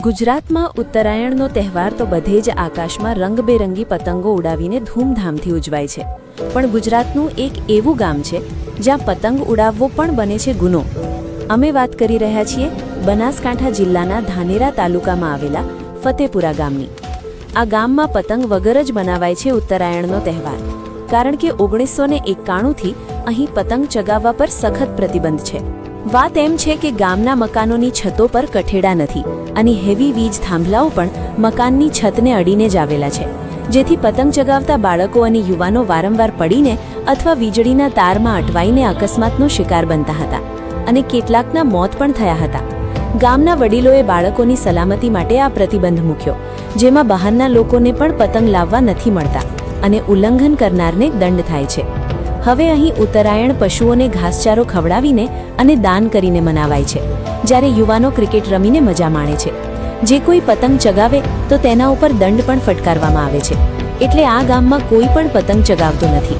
ગુજરાતમાં ઉત્તરાયણનો તહેવાર તો બધે જ આકાશમાં રંગબેરંગી પતંગો ઉડાવીને ધૂમધામથી ઉજવાય છે। પણ ગુજરાતનું એક એવું ગામ છે જ્યાં પતંગ ઉડાવવો પણ બને છે ગુનો। અમે વાત કરી રહ્યા છીએ બનાસકાંઠા જિલ્લાના ધાનેરા તાલુકામાં આવેલા ફતેપુરા ગામની। આ ગામમાં પતંગ વગર જ મનાવાય છે ઉત્તરાયણનો તહેવાર, કારણ કે 1991થી અહીં પતંગ ચગાવવા પર સખત પ્રતિબંધ છે। વાત એમ છે કે ગામના મકાનોની છતો પર કઠેડા નથી અને હેવી વીજ થાંભલાઓ પણ મકાનની છતને અડીને જ આવેલા છે, જેથી પતંગ ચગાવતા બાળકો અને યુવાનો વારંવાર પડીને અથવા વીજળીના તારમાં અટવાઈને અકસ્માતનો શિકાર બનતા હતા અને કેટલાકના મોત પણ થયા હતા। ગામના વડીલોએ બાળકોની સલામતી માટે આ પ્રતિબંધ મૂક્યો, જેમાં બહારના લોકોને પણ પતંગ લાવવા નથી મળતા અને ઉલ્લંઘન કરનારને દંડ થાય છે। હવે અહીં ઉત્તરાયણ પશુઓને ઘાસચારો ખવડાવીને અને દાન કરીને મનાવાય છે, જ્યારે યુવાનો ક્રિકેટ રમીને મજા માણે છે। જે કોઈ પતંગ ચગાવે તો તેના ઉપર દંડ પણ ફટકારવામાં આવે છે, એટલે આ ગામમાં કોઈ પણ પતંગ ચગાવતો નથી।